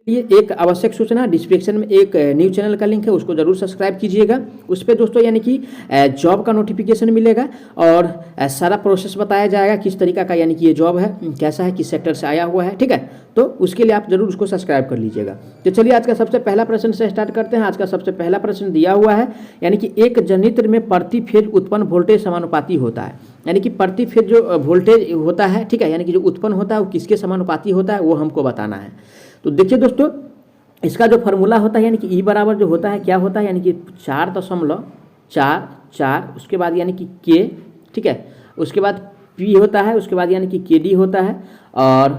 ये एक आवश्यक सूचना, डिस्क्रिप्शन में एक न्यूज़ चैनल का लिंक है, उसको जरूर सब्सक्राइब कीजिएगा। उस पर दोस्तों यानी कि जॉब का नोटिफिकेशन मिलेगा और सारा प्रोसेस बताया जाएगा किस तरीका का यानी कि ये जॉब है, कैसा है, किस सेक्टर से आया हुआ है, ठीक है। तो उसके लिए आप जरूर उसको सब्सक्राइब कर लीजिएगा। तो चलिए आज का सबसे पहला प्रश्न से स्टार्ट करते हैं। आज का सबसे पहला प्रश्न दिया हुआ है, यानी कि एक जनित्र में प्रति फेज उत्पन्न वोल्टेज समानुपाती होता है। यानी कि प्रति फेज जो वोल्टेज होता है, ठीक है, यानी कि जो उत्पन्न होता है वो किसके समानुपाती होता है वो हमको बताना है। तो देखिए दोस्तों, इसका जो फार्मूला होता है यानी कि ई बराबर जो होता है क्या होता है, यानी कि 4.44, उसके बाद यानी कि के, ठीक है, उसके बाद पी होता है, उसके बाद यानी कि के डी होता है और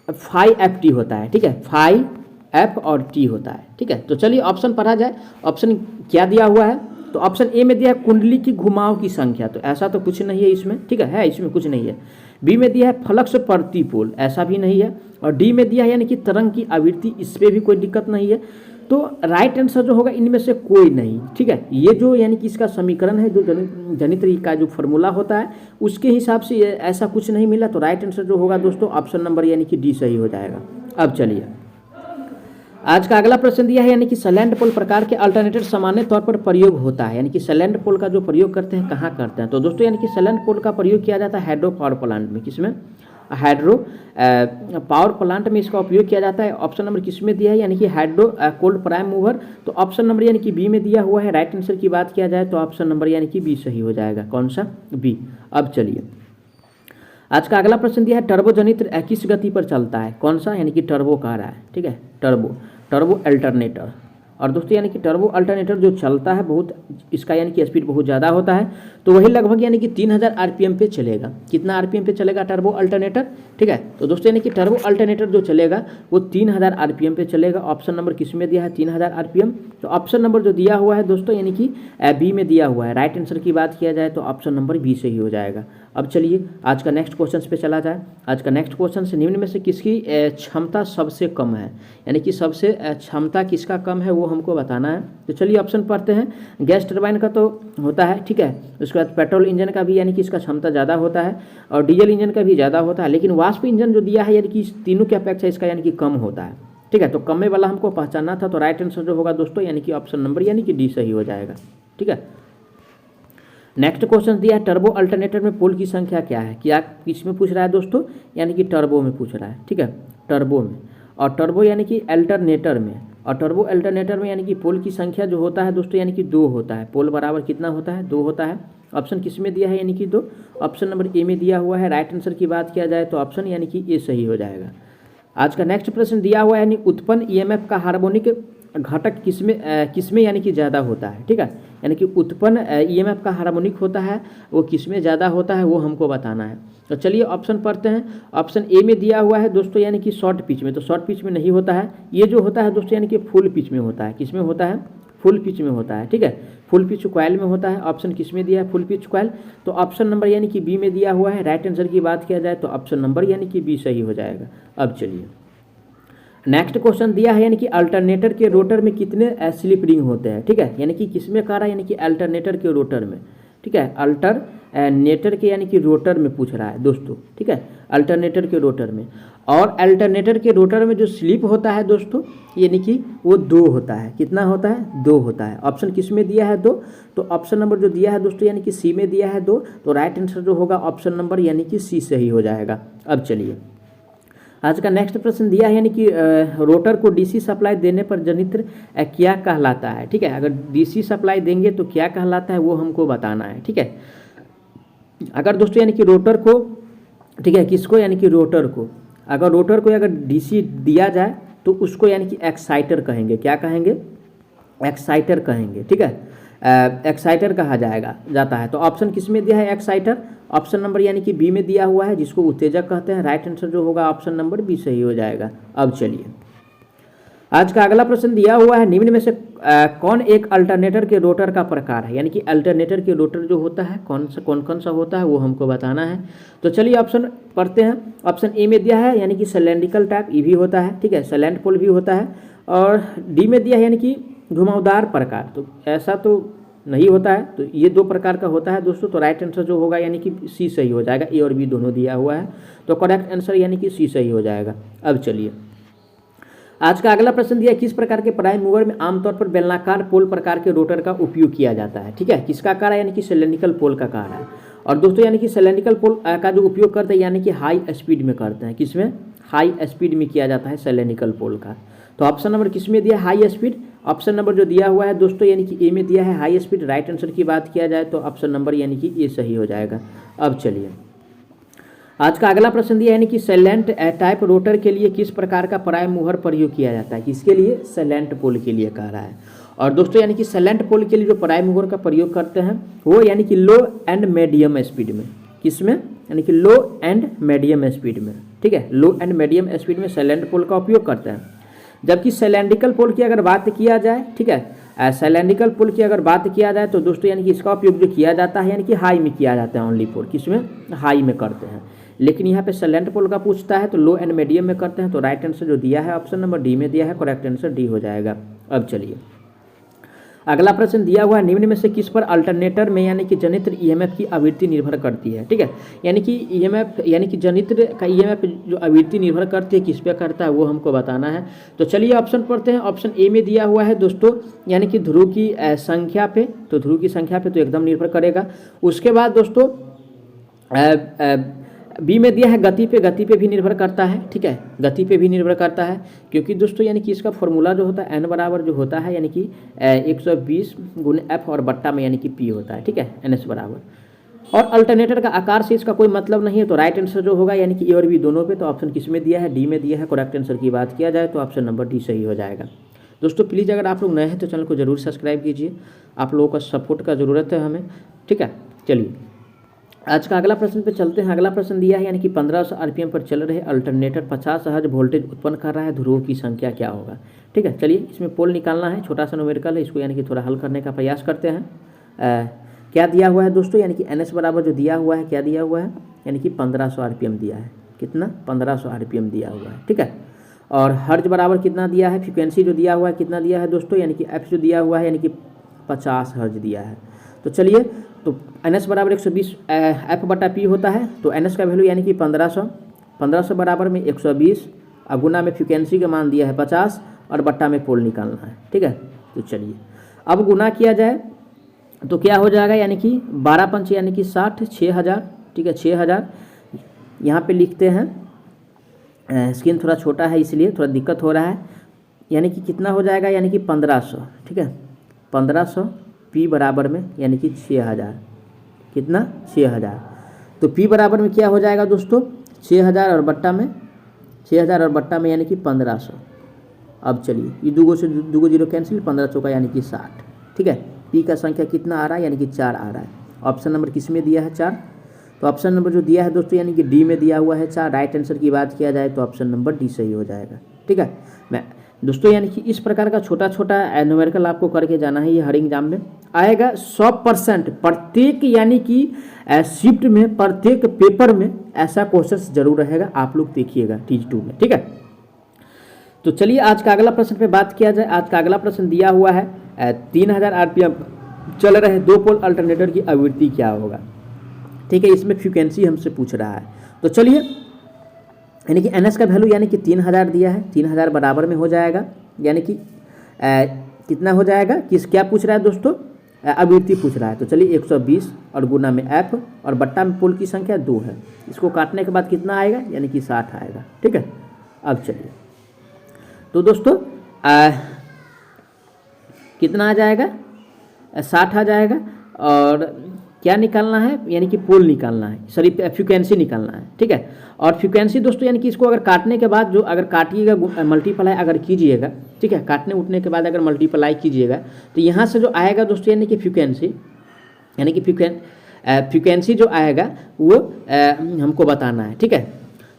5FT होता है, ठीक है, 5F और टी होता है, ठीक है। तो चलिए ऑप्शन पढ़ा जाए। ऑप्शन क्या दिया हुआ है, तो ऑप्शन ए में दिया है कुंडली की घुमाव की संख्या, तो ऐसा तो कुछ नहीं है इसमें, ठीक है, इसमें कुछ नहीं है। बी में दिया है फ्लक्स प्रति पोल, ऐसा भी नहीं है। और डी में दिया है यानी कि तरंग की आवृत्ति, इस पर भी कोई दिक्कत नहीं है। तो राइट आंसर जो होगा इनमें से कोई नहीं, ठीक है। ये जो यानी कि इसका समीकरण है, जो जनित्र का जो फार्मूला होता है उसके हिसाब से ऐसा कुछ नहीं मिला। तो राइट आंसर जो होगा दोस्तों ऑप्शन नंबर यानी कि डी सही हो जाएगा। अब चलिए आज का अगला प्रश्न दिया है, यानी कि सैलेंट पोल प्रकार के अल्टरनेटर सामान्य तौर पर प्रयोग होता है। यानी कि सैलेंट पोल का जो प्रयोग करते हैं कहाँ करते हैं, तो दोस्तों यानी कि सैलेंट पोल का प्रयोग किया जाता है हाइड्रो पावर प्लांट में। किसमें? हाइड्रो पावर प्लांट में इसका उपयोग किया जाता है। ऑप्शन नंबर किसमें दिया है, यानी कि हाइड्रो कोल्ड प्राइम मूवर, तो ऑप्शन नंबर यानी कि बी में दिया हुआ है। राइट आंसर की बात किया जाए तो ऑप्शन नंबर यानी कि बी सही हो जाएगा। कौन सा? बी। अब चलिए आज का अगला प्रश्न दिया है, टर्बो जनित्र किस गति पर चलता है? कौन सा? यानी कि टर्बो कह रहा है, ठीक है, टर्बो अल्टरनेटर। और दोस्तों यानी कि टर्बो अल्टरनेटर जो चलता है बहुत, इसका यानी कि स्पीड बहुत ज़्यादा होता है, तो वही लगभग यानी कि 3000 RPM पे चलेगा। कितना RPM पे चलेगा टर्बो अल्टरनेटर? ठीक है, तो दोस्तों यानी कि टर्बो अल्टरनेटर जो चलेगा वो 3000 RPM पे चलेगा। ऑप्शन नंबर किस में दिया है? 3000 RPM। तो ऑप्शन नंबर जो दिया हुआ है दोस्तों यानी कि बी में दिया हुआ है। राइट आंसर की बात किया जाए तो ऑप्शन नंबर बी सही हो जाएगा। अब चलिए आज का नेक्स्ट क्वेश्चन पे चला जाए। आज का नेक्स्ट क्वेश्चन से निम्न में से किसकी क्षमता सबसे कम है, यानी कि सबसे क्षमता किसका कम है वो हमको बताना है। तो चलिए ऑप्शन पढ़ते हैं। गैस टरबाइन का तो होता है, ठीक है, उसके बाद पेट्रोल इंजन का भी यानी कि इसका क्षमता ज़्यादा होता है और डीजल इंजन का भी ज़्यादा होता है, लेकिन वाष्प इंजन जो दिया है यानी कि तीनों की अपेक्षा इसका यानी कि कम होता है, ठीक है। तो कम वाला हमको पहचानना था, तो राइट आंसर जो होगा दोस्तों यानी कि ऑप्शन नंबर यानी कि डी सही हो जाएगा, ठीक है। नेक्स्ट क्वेश्चन दिया है, टर्बो अल्टरनेटर में पोल की संख्या क्या है? क्या किसमें पूछ रहा है दोस्तों? यानी कि टर्बो में पूछ रहा है, ठीक है, टर्बो में। और टर्बो यानी कि अल्टरनेटर में, और टर्बो अल्टरनेटर में यानी कि पोल की संख्या जो होता है दोस्तों यानी कि 2 होता है। पोल बराबर कितना होता है? 2 होता है। ऑप्शन किस में दिया है? यानी कि 2। ऑप्शन नंबर ए में दिया हुआ है। राइट आंसर की बात किया जाए तो ऑप्शन यानी कि ए सही हो जाएगा। आज का नेक्स्ट प्रश्न दिया हुआ है, यानी उत्पन्न EMF का हार्मोनिक घटक किसमें यानी कि ज़्यादा होता है, ठीक है, यानी कि उत्पन्न EMF का हार्मोनिक होता है वो किसमें ज़्यादा होता है वो हमको बताना है। तो चलिए ऑप्शन पढ़ते हैं। ऑप्शन ए में दिया हुआ है दोस्तों यानी कि शॉर्ट पिच में, तो शॉर्ट पिच में नहीं होता है। ये जो होता है दोस्तों यानी कि फुल पिच में होता है। किसमें होता है? फुल पिच में होता है, ठीक है, फुल पिच कॉइल में होता है। ऑप्शन किस में दिया है? Full pitch coil. तो ऑप्शन नंबर यानी कि बी में दिया हुआ है। राइट आंसर की बात किया जाए तो ऑप्शन नंबर यानी कि बी सही हो जाएगा। अब चलिए नेक्स्ट क्वेश्चन दिया है, यानी कि अल्टरनेटर के रोटर में कितने स्लिप रिंग होते हैं, ठीक है, यानी कि किसमें कह रहा है? यानी कि अल्टरनेटर के रोटर में, ठीक है, अल्टरनेटर के यानी कि रोटर में पूछ रहा है दोस्तों, ठीक है, अल्टरनेटर के रोटर में। और अल्टरनेटर के रोटर में जो स्लिप होता है दोस्तों यानी कि वो 2 होता है। कितना होता है? 2 होता है। ऑप्शन किस में दिया है? 2। तो ऑप्शन नंबर जो दिया है दोस्तों यानी कि सी में दिया है 2। तो राइट आंसर जो होगा ऑप्शन नंबर यानी कि सी सही हो जाएगा। अब चलिए आज का नेक्स्ट प्रश्न दिया है, यानी कि रोटर को डीसी सप्लाई देने पर जनित्र क्या कहलाता है, ठीक है, अगर डीसी सप्लाई देंगे तो क्या कहलाता है वो हमको बताना है, ठीक है। अगर दोस्तों यानी कि रोटर को, ठीक है, किसको? यानी कि रोटर को, अगर रोटर को अगर डीसी दिया जाए तो उसको यानी कि एक्साइटर कहेंगे। क्या कहेंगे? एक्साइटर कहेंगे, ठीक है, एक्साइटर कहा जाता है। तो ऑप्शन किस में दिया है? एक्साइटर। ऑप्शन नंबर यानी कि बी में दिया हुआ है, जिसको उत्तेजक कहते हैं। राइट आंसर जो होगा ऑप्शन नंबर बी सही हो जाएगा। अब चलिए आज का अगला प्रश्न दिया हुआ है, निम्न में से कौन एक अल्टरनेटर के रोटर का प्रकार है? यानी कि अल्टरनेटर के रोटर जो होता है कौन सा होता है वो हमको बताना है। तो चलिए ऑप्शन पढ़ते हैं। ऑप्शन ए में दिया है यानी कि सिलेंड्रिकल टाइप, ई भी होता है, ठीक है, सैलेंट पोल भी होता है। और डी में दिया है यानी कि घुमावदार प्रकार, तो ऐसा तो नहीं होता है, तो ये 2 प्रकार का होता है दोस्तों। तो राइट आंसर जो होगा यानी कि सी सही हो जाएगा। ए और बी दोनों दिया हुआ है, तो करेक्ट आंसर यानी कि सी सही हो जाएगा। अब चलिए आज का अगला प्रश्न दिया, किस प्रकार के प्राइम मूवर में आमतौर पर बेलनाकार पोल प्रकार के रोटर का उपयोग किया जाता है। ठीक है, किसका आकार है, यानी कि सिलेंड्रिकल पोल का आकार है। और दोस्तों यानी कि सिलेंड्रिकल पोल का जो उपयोग करते हैं यानी कि हाई स्पीड में करते हैं, किसमें, हाई स्पीड में किया जाता है सिलेंड्रिकल पोल का। तो ऑप्शन नंबर किसमें दिया, हाई स्पीड। ऑप्शन नंबर जो दिया हुआ है दोस्तों यानी कि ए में दिया है हाई स्पीड। राइट आंसर की बात किया जाए तो ऑप्शन नंबर यानी कि ए सही हो जाएगा। अब चलिए आज का अगला प्रश्न दिया यानी कि सैलेंट टाइप रोटर के लिए किस प्रकार का प्राइम मूवर प्रयोग किया जाता है। किसके लिए, सैलेंट पोल के लिए कह रहा है। और दोस्तों यानी कि सैलेंट पोल के लिए जो प्राइम मूवर का प्रयोग करते हैं वो यानी कि लो एंड मीडियम स्पीड में, किसमें, यानी कि लो एंड मीडियम स्पीड में। ठीक है, लो एंड मीडियम स्पीड में सैलेंट पोल का उपयोग करते हैं। जबकि सिलेंड्रिकल पोल की अगर बात किया जाए, ठीक है, सिलेंड्रिकल पोल की अगर बात किया जाए तो दोस्तों यानी कि इसका उपयोग जो किया जाता है यानी कि हाई में किया जाता है ओनली पोल, किसमें, हाई में करते हैं। लेकिन यहाँ पे सिलेंट पोल का पूछता है तो लो एंड मीडियम में करते हैं। तो राइट आंसर जो दिया है ऑप्शन नंबर डी में दिया है, करेक्ट आंसर डी हो जाएगा। अब चलिए अगला प्रश्न दिया हुआ है, निम्न में से किस पर अल्टरनेटर में यानी कि जनित्र ईएमएफ की आवृत्ति निर्भर करती है। ठीक है, यानी कि ईएमएफ यानी कि जनित्र का ईएमएफ जो आवृत्ति निर्भर करती है किस पे करता है वो हमको बताना है। तो चलिए ऑप्शन पढ़ते हैं। ऑप्शन ए में दिया हुआ है दोस्तों यानी कि ध्रुव की संख्या पे, तो ध्रुव की संख्या पे तो एकदम निर्भर करेगा। उसके बाद दोस्तों बी में दिया है गति पे भी निर्भर करता है। ठीक है, गति पे भी निर्भर करता है क्योंकि दोस्तों यानी कि इसका फॉर्मूला जो होता है एन बराबर जो होता है यानी कि 120 गुने एफ और बट्टा में यानी कि पी होता है। ठीक है, एन एस बराबर। और अल्टरनेटर का आकार से इसका कोई मतलब नहीं है। तो राइट आंसर जो होगा यानी कि ए और बी दोनों पे, तो ऑप्शन किस में दिया है, डी में दिया है। करेक्ट आंसर की बात किया जाए तो ऑप्शन नंबर डी सही हो जाएगा। दोस्तों प्लीज़ अगर आप लोग नए हैं तो चैनल को जरूर सब्सक्राइब कीजिए, आप लोगों का सपोर्ट का ज़रूरत है हमें। ठीक है, चलिए आज का अगला प्रश्न पे चलते हैं। अगला प्रश्न दिया है यानी कि 1500 आरपीएम पर चल रहे अल्टरनेटर 50 हर्ट्ज वोल्टेज उत्पन्न कर रहा है, ध्रुवों की संख्या क्या होगा। ठीक है, चलिए इसमें पोल निकालना है, छोटा सा न्यूमेरिकल है, इसको यानी कि थोड़ा हल करने का प्रयास करते हैं। क्या दिया हुआ है दोस्तों, यानी कि एन एस बराबर जो दिया हुआ है, क्या दिया हुआ है, यानी कि 1500 आरपीएम दिया है। कितना, 1500 आरपीएम दिया हुआ है। ठीक है, और हर्ट्ज बराबर कितना दिया है, फ्रिक्वेंसी जो दिया हुआ है कितना दिया है दोस्तों, यानी कि एफ जो दिया हुआ है यानी कि 50 हर्ट्ज दिया है। तो चलिए तो एन एस बराबर 120 एफ बटा पी होता है। तो एन एस का वैल्यू यानी कि 1500 बराबर में 120 और गुना में फ्रिक्वेंसी का मान दिया है 50 और बट्टा में पोल निकालना है। ठीक है, तो चलिए अब गुना किया जाए तो क्या हो जाएगा, यानी कि 12 पंच यानी कि 60, 6000। ठीक है, 6000 यहाँ पे लिखते हैं, स्क्रीन थोड़ा छोटा है इसलिए थोड़ा दिक्कत हो रहा है। यानी कि कितना हो जाएगा, यानी कि 1500। ठीक है, 1500 पी बराबर में यानी कि 6000। कितना, 6000। तो पी बराबर में क्या हो जाएगा दोस्तों, 6000 और बट्टा में 6000 और बट्टा में यानी कि 1500। अब चलिए ये दूगो से दूगो जीरो कैंसिल, 1500 का यानी कि 60। ठीक है, पी का संख्या कितना आ रहा है, यानी कि 4 आ रहा है। ऑप्शन नंबर किस में दिया है, 4। तो ऑप्शन नंबर जो दिया है दोस्तों यानी कि डी में दिया हुआ है 4। राइट आंसर की बात किया जाए तो ऑप्शन नंबर डी सही हो जाएगा। ठीक है, मैं दोस्तों यानी कि इस प्रकार का छोटा छोटा न्यूमेरिकल आपको करके जाना है, ये हर एग्जाम में आएगा 100%। प्रत्येक यानी कि शिफ्ट में, प्रत्येक पेपर में ऐसा क्वेश्चन जरूर रहेगा, आप लोग देखिएगा टीज 2 में। ठीक है, तो चलिए आज का अगला प्रश्न पे बात किया जाए। आज का अगला प्रश्न दिया हुआ है 3000 आरपीएम चल रहे 2 पोल अल्टरनेटर की आवृत्ति क्या होगा। ठीक है, इसमें फ्रिक्वेंसी हमसे पूछ रहा है। तो चलिए यानी कि एन एस का वैल्यू यानी कि 3000 दिया है, 3000 बराबर में हो जाएगा, यानी कि कितना हो जाएगा, किस क्या पूछ रहा है दोस्तों, आवृत्ति पूछ रहा है। तो चलिए 120 और गुना में एफ और बट्टा में पोल की संख्या 2 है। इसको काटने के बाद कितना आएगा, यानी कि 60 आएगा। ठीक है, अब चलिए तो दोस्तों कितना आ जाएगा, 60 आ जाएगा। और क्या निकालना है, यानी कि पोल निकालना है, सॉरी फ्रिक्वेंसी निकालना है। ठीक है, और फ्रिक्वेंसी दोस्तों यानी कि इसको अगर काटने के बाद जो अगर काटिएगा, मल्टीप्लाई अगर कीजिएगा, ठीक है, काटने उठने के बाद अगर मल्टीप्लाई कीजिएगा तो यहाँ से जो आएगा दोस्तों यानी कि फ्रिक्वेंसी, यानी कि फ्रिक्वेंसी जो आएगा वो हमको बताना है। ठीक है,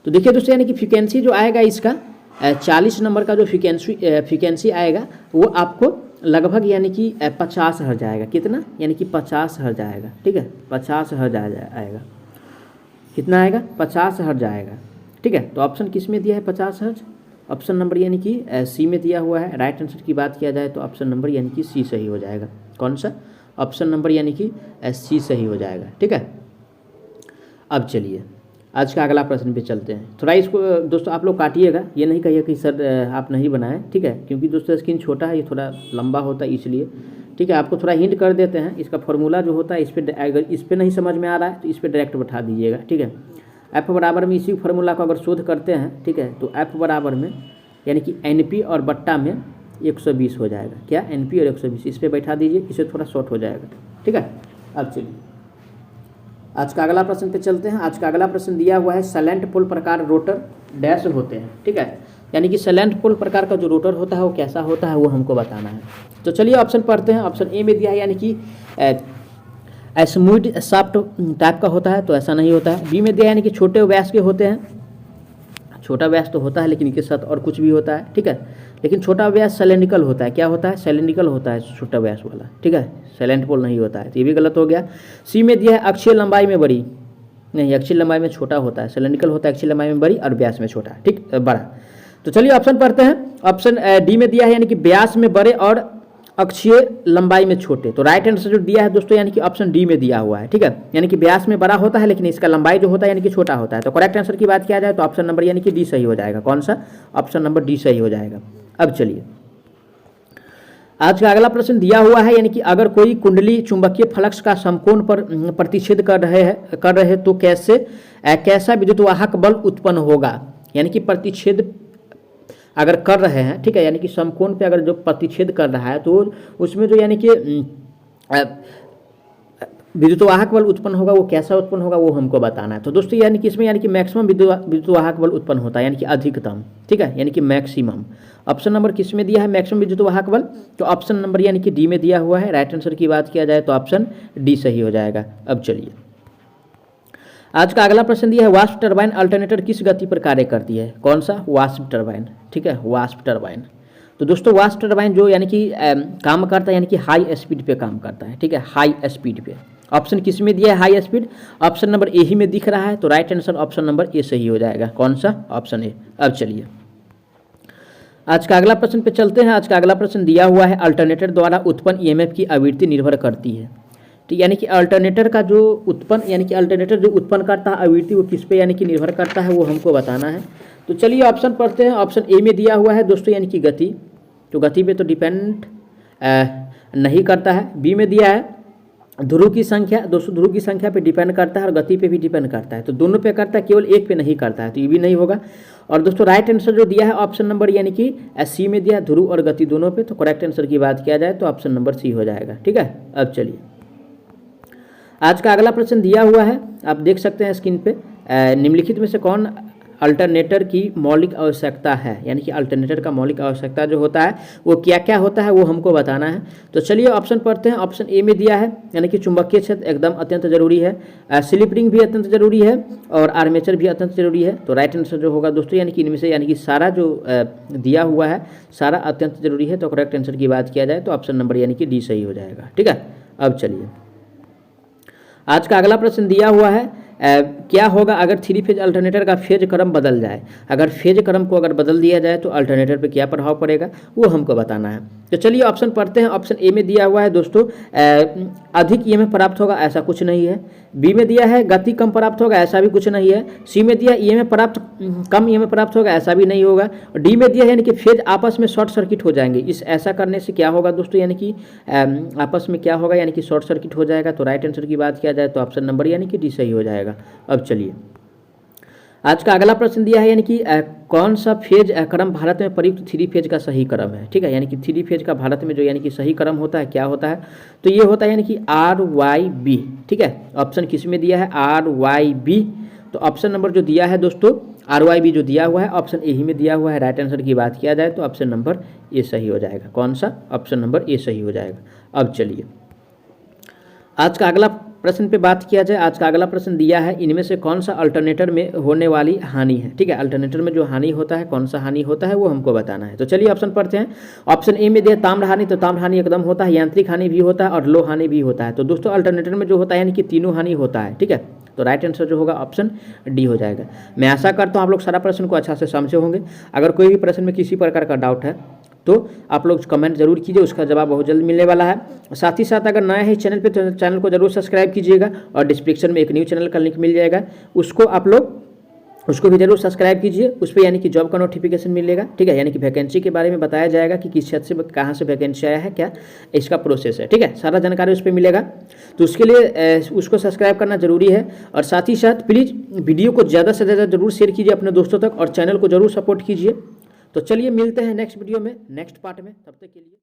तो देखिए दोस्तों यानी कि फ्रिक्वेंसी जो आएगा इसका 40 नंबर का जो फ्रिक्वेंसी आएगा वो आपको लगभग यानी कि 50 हर्ट्ज आएगा। कितना, यानी कि 50 हर्ट्ज आएगा। ठीक है, 50 हर्ट्ज आएगा। कितना आएगा, 50 हर्ट्ज आएगा। ठीक है, तो ऑप्शन किस में दिया है, 50 हर्ट्ज। ऑप्शन नंबर यानी कि सी में दिया हुआ है। राइट आंसर की बात किया जाए तो ऑप्शन नंबर यानी कि सी सही हो जाएगा। कौन सा, ऑप्शन नंबर यानी कि सी सही हो जाएगा। ठीक है, अब चलिए आज का अगला प्रश्न पे चलते हैं। थोड़ा इसको दोस्तों आप लोग काटिएगा, ये नहीं कहिए कि सर आप नहीं बनाए, ठीक है, क्योंकि दोस्तों स्क्रीन छोटा है, ये थोड़ा लंबा होता है इसलिए, ठीक है। आपको थोड़ा हिंट कर देते हैं, इसका फॉर्मूला जो होता है इस पर, अगर इस पर नहीं समझ में आ रहा है तो इस पर डायरेक्ट बैठा दीजिएगा, ठीक है। एफ बराबर में इसी फार्मूला को अगर शोध करते हैं, ठीक है, तो एफ बराबर में यानी कि एनपी और बट्टा में 120 हो जाएगा। क्या? एनपी और 120, इस पर बैठा दीजिए, इससे थोड़ा शॉर्ट हो जाएगा, ठीक है। अब चलिए आज का अगला प्रश्न पे चलते हैं। आज का अगला प्रश्न दिया हुआ है सैलेंट पोल प्रकार रोटर डैश होते हैं, ठीक है, यानी कि सैलेंट पोल प्रकार का जो रोटर होता है वो कैसा होता है वो हमको बताना है। तो चलिए ऑप्शन पढ़ते हैं। ऑप्शन ए में दिया है यानी कि स्मूथ सॉफ्ट टाइप का होता है, तो ऐसा नहीं होता है। बी में दिया है यानी कि छोटे व्यास के होते हैं, छोटा व्यास तो होता है लेकिन इसके साथ और कुछ भी होता है, ठीक है, लेकिन छोटा व्यास सिलेंड्रिकल होता है। क्या होता है? सिलेंड्रिकल होता है छोटा व्यास वाला, ठीक है, सैलेंट पोल नहीं होता है, तो ये भी गलत हो गया। सी में दिया है अक्षीय लंबाई में बड़ी, नहीं, अक्षीय लंबाई में छोटा होता है, सिलेंड्रिकल होता है अक्षीय लंबाई में बड़ी और व्यास में छोटा, ठीक, बड़ा। तो चलिए ऑप्शन पढ़ते हैं। ऑप्शन डी में दिया है यानी कि व्यास में बड़े और अक्षीय लंबाई में छोटे, तो राइट आंसर जो दिया है दोस्तों यानी कि ऑप्शन डी में दिया हुआ है, ठीक है, यानी कि व्यास में बड़ा होता है लेकिन इसका लंबाई जो होता है यानी कि छोटा होता है। तो करेक्ट आंसर की बात किया जाए तो ऑप्शन नंबर यानी कि डी सही हो जाएगा। कौन सा? ऑप्शन नंबर डी सही हो जाएगा। अब चलिए आज का अगला प्रश्न दिया हुआ है यानी कि अगर कोई कुंडली चुंबकीय फ्लक्स का समकोण पर प्रतिच्छेद कर रहे तो कैसा विद्युत वाहक बल उत्पन्न होगा। यानी कि प्रतिच्छेद अगर कर रहे हैं, ठीक है, यानी कि समकोण पे अगर जो प्रतिच्छेद कर रहा है तो उसमें जो यानी कि विद्युत वाहक बल उत्पन्न होगा वो कैसा उत्पन्न होगा वो हमको बताना है। तो दोस्तों यानी कि इसमें यानी कि मैक्सिमम विद्युत वाहक बल उत्पन्न होता है, यानी कि अधिकतम, ठीक है, यानी कि मैक्सिमम। ऑप्शन नंबर किस में दिया है मैक्सिमम विद्युत वाहक बल? तो ऑप्शन नंबर यानी कि डी में दिया हुआ है। राइट आंसर की बात किया जाए तो ऑप्शन डी सही हो जाएगा। अब चलिए आज का अगला प्रश्न दिया है वाष्प टरबाइन अल्टरनेटर किस गति पर कार्य करती है। कौन सा? वाष्प टरबाइन, ठीक है, वाष्प टरबाइन। तो दोस्तों वाष्प टरबाइन जो यानी कि काम करता है यानी कि हाई स्पीड पे काम करता है, ठीक है, हाई स्पीड पे। ऑप्शन किस में दिया है high speed? Option number A ही में दिख रहा है, तो right answer option number A सही हो जाएगा। कौन सा? Option A. अब चलिए आज का अगला प्रश्न पे चलते हैं। आज का अगला प्रश्न दिया हुआ है अल्टरनेटर द्वारा उत्पन्न ईएमएफ की आवृत्ति निर्भर करती है, ठीक, यानी कि अल्टरनेटर का जो उत्पन्न यानी कि अल्टरनेटर जो उत्पन्न करता है आवृत्ति वो किस पे यानी कि निर्भर करता है वो हमको बताना है। तो चलिए ऑप्शन पढ़ते हैं। ऑप्शन ए में दिया हुआ है दोस्तों यानी कि गति, तो गति पे तो डिपेंड नहीं करता है। बी में दिया है ध्रुव की संख्या, दोस्तों ध्रुव की संख्या पे डिपेंड करता है और गति पे भी डिपेंड करता है, तो दोनों पे करता है, केवल एक पे नहीं करता है, तो ये भी नहीं होगा। और दोस्तों राइट आंसर जो दिया है ऑप्शन नंबर यानी कि सी में दिया है ध्रुव और गति दोनों पे, तो करेक्ट आंसर की बात किया जाए तो ऑप्शन नंबर सी हो जाएगा, ठीक है। अब चलिए आज का अगला प्रश्न दिया हुआ है, आप देख सकते हैं स्क्रीन पे, निम्नलिखित में से कौन अल्टरनेटर की मौलिक आवश्यकता है, यानी कि अल्टरनेटर का मौलिक आवश्यकता जो होता है वो क्या क्या होता है वो हमको बताना है। तो चलिए ऑप्शन पढ़ते हैं। ऑप्शन ए में दिया है यानी कि चुंबकीय क्षेत्र एकदम अत्यंत जरूरी है, स्लिप रिंग भी अत्यंत जरूरी है और आर्मेचर भी अत्यंत जरूरी है। तो राइट आंसर जो होगा दोस्तों यानी कि इनमें से यानी कि सारा जो दिया हुआ है सारा अत्यंत जरूरी है, तो करेक्ट आंसर की बात किया जाए तो ऑप्शन नंबर यानी कि डी सही हो जाएगा, ठीक है। अब चलिए आज का अगला प्रश्न दिया हुआ है क्या होगा अगर थ्री फेज अल्टरनेटर का फेज क्रम बदल जाए। अगर फेज क्रम को अगर बदल दिया जाए तो अल्टरनेटर पे क्या प्रभाव पड़ेगा वो हमको बताना है। तो चलिए ऑप्शन पढ़ते हैं। ऑप्शन ए में दिया हुआ है दोस्तों अधिक ईएमएफ प्राप्त होगा, ऐसा कुछ नहीं है। बी में दिया है गति कम प्राप्त होगा, ऐसा भी कुछ नहीं है। सी में दिया कम ईएमएफ प्राप्त होगा, ऐसा भी नहीं होगा। और डी में दिया है यानी कि फेज आपस में शॉर्ट सर्किट हो जाएंगे। इस ऐसा करने से क्या होगा दोस्तों यानी कि आपस में क्या होगा यानी कि शॉर्ट सर्किट हो जाएगा। तो राइट आंसर की बात किया जाए तो ऑप्शन नंबर यानी कि डी सही हो जाएगा। अब चलिए आज का अगला प्रश्न दिया है यानी कि कौन सा फेज क्रम भारत में प्रयुक्त थ्री फेज का सही क्रम है, ठीक है, यानी कि थ्री फेज का भारत में जो यानी कि सही क्रम होता है क्या होता है, तो ये होता है यानी कि RYB, ठीक है। ऑप्शन किस में दिया है RYB, तो ऑप्शन नंबर जो दिया है दोस्तों RYB जो दिया हुआ है ऑप्शन ए ही में दिया हुआ है। राइट आंसर की बात किया जाए तो ऑप्शन नंबर ए सही हो जाएगा। कौन सा? ऑप्शन नंबर ए सही हो जाएगा। अब चलिए आज का अगला प्रश्न पे बात किया जाए। आज का अगला प्रश्न दिया है इनमें से कौन सा अल्टरनेटर में होने वाली हानि है, ठीक है, अल्टरनेटर में जो हानि होता है कौन सा हानि होता है वो हमको बताना है। तो चलिए ऑप्शन पढ़ते हैं। ऑप्शन ए में दिया ताम्र हानि, तो ताम्र हानि एकदम होता है, यांत्रिक हानि भी होता है और लो हानि भी होता है। तो दोस्तों अल्टरनेटर में जो होता है यानी कि तीनों हानि होता है, ठीक है। तो राइट आंसर जो होगा ऑप्शन डी हो जाएगा। मैं आशा करता हूँ आप लोग सारा प्रश्न को अच्छा से समझे होंगे। अगर कोई भी प्रश्न में किसी प्रकार का डाउट है तो आप लोग कमेंट जरूर कीजिए, उसका जवाब बहुत जल्द मिलने वाला है। साथ ही साथ अगर नया है चैनल पे तो चैनल को जरूर सब्सक्राइब कीजिएगा, और डिस्क्रिप्शन में एक न्यू चैनल का लिंक मिल जाएगा, उसको आप लोग उसको भी जरूर सब्सक्राइब कीजिए। उस पर यानी कि जॉब का नोटिफिकेशन मिलेगा, ठीक है, यानी कि वैकेंसी के बारे में बताया जाएगा कि किस क्षेत्र से कहाँ से वैकेंसी आया है, क्या इसका प्रोसेस है, ठीक है, सारा जानकारी उस पर मिलेगा। तो उसके लिए उसको सब्सक्राइब करना जरूरी है। और साथ ही साथ प्लीज़ वीडियो को ज़्यादा से ज़्यादा जरूर शेयर कीजिए अपने दोस्तों तक, और चैनल को जरूर सपोर्ट कीजिए। तो चलिए मिलते हैं नेक्स्ट वीडियो में, नेक्स्ट पार्ट में, तब तक के लिए।